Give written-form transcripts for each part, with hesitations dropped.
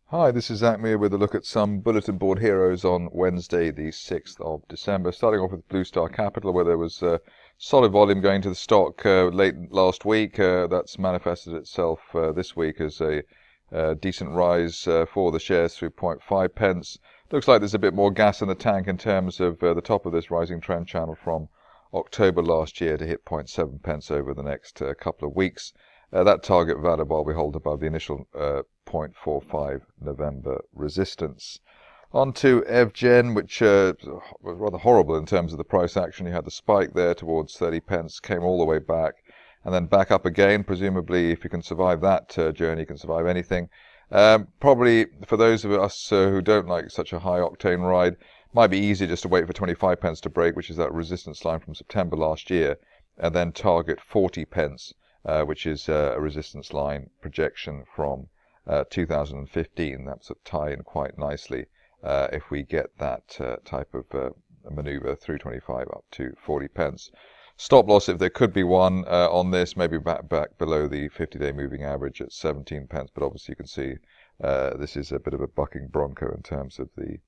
Hi, this is Zach Meir with a look at some bulletin board heroes on Wednesday, the 6th of December. Starting off with Blue Star Capital, where there was solid volume going to the stock late last week. That's manifested itself this week as a decent rise for the shares through 0.5 pence. Looks like there's a bit more gas in the tank in terms of the top of this rising trend channel from October last year to hit 0.7 pence over the next couple of weeks. That target value while we hold above the initial 0.45 November resistance. On to EvGen, which was rather horrible in terms of the price action. You had the spike there towards 30 pence, came all the way back, and then back up again. Presumably, if you can survive that journey, you can survive anything. Probably for those of us who don't like such a high octane ride, might be easier just to wait for 25 pence to break, which is that resistance line from September last year, and then target 40 pence. Which is a resistance line projection from 2015. That's a tie in quite nicely if we get that type of maneuver through 25 up to 40 pence. Stop loss, if there could be one on this, maybe back below the 50-day moving average at 17 pence, but obviously you can see this is a bit of a bucking bronco in terms of the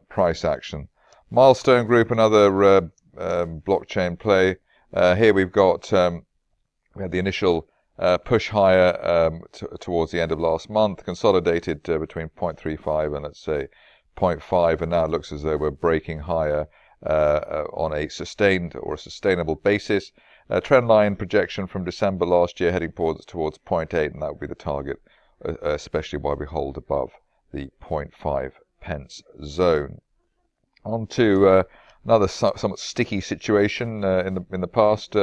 price action. Milestone Group, another blockchain play. Here we've got we had the initial push higher towards the end of last month, consolidated between 0.35 and let's say 0.5, and now it looks as though we're breaking higher on a sustained or a sustainable basis. Trend line projection from December last year heading towards 0.8, and that would be the target, especially while we hold above the 0.5 pence zone. On to another somewhat sticky situation in the past.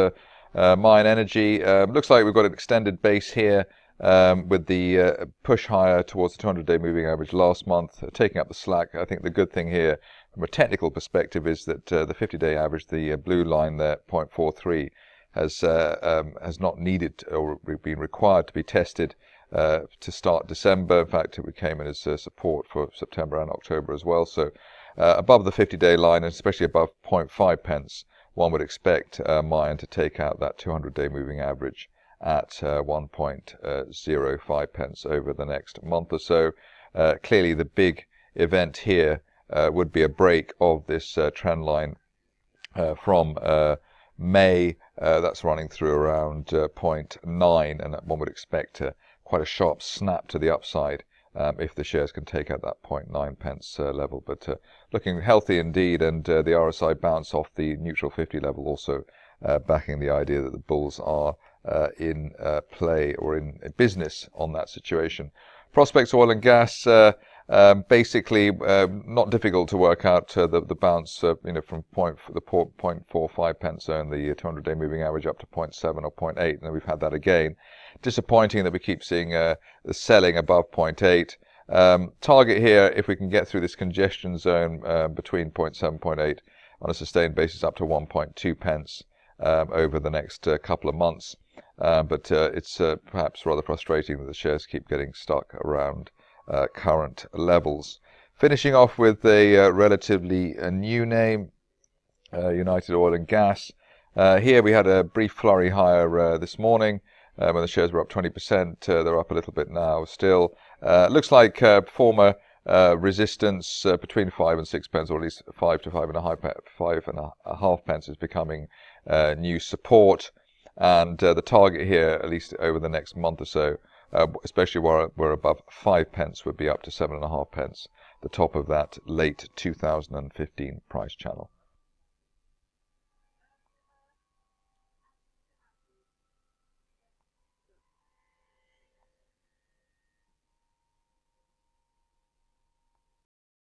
Mine Energy, looks like we've got an extended base here with the push higher towards the 200-day moving average last month, taking up the slack. I think the good thing here from a technical perspective is that the 50-day average, the blue line there, 0.43, has not needed or been required to be tested to start December. In fact, it came in as support for September and October as well. So above the 50-day line, and especially above 0.5 pence, one would expect Mine to take out that 200-day moving average at 1.05 pence over the next month or so. Clearly, the big event here would be a break of this trend line from May. That's running through around 0.9, and one would expect quite a sharp snap to the upside if the shares can take out that 0.9 pence level. But looking healthy indeed, and the RSI bounce off the neutral 50 level also backing the idea that the bulls are in play or in business on that situation. Prospects oil and gas, basically not difficult to work out the bounce from the 0.45 pence zone, the 200-day moving average up to 0.7 or 0.8, and then we've had that again. Disappointing that we keep seeing the selling above 0.8. Target here, if we can get through this congestion zone between 0.7 and 0.8 on a sustained basis up to 1.2 pence over the next couple of months. But it's perhaps rather frustrating that the shares keep getting stuck around current levels. Finishing off with a relatively new name, United Oil and Gas. Here we had a brief flurry higher this morning when the shares were up 20%. They're up a little bit now still. Looks like former resistance between 5 and 6 pence, or at least 5 to 5.5 pence is becoming new support. And the target here, at least over the next month or so, especially where we're above 5 pence, would be up to 7.5 pence, the top of that late 2015 price channel.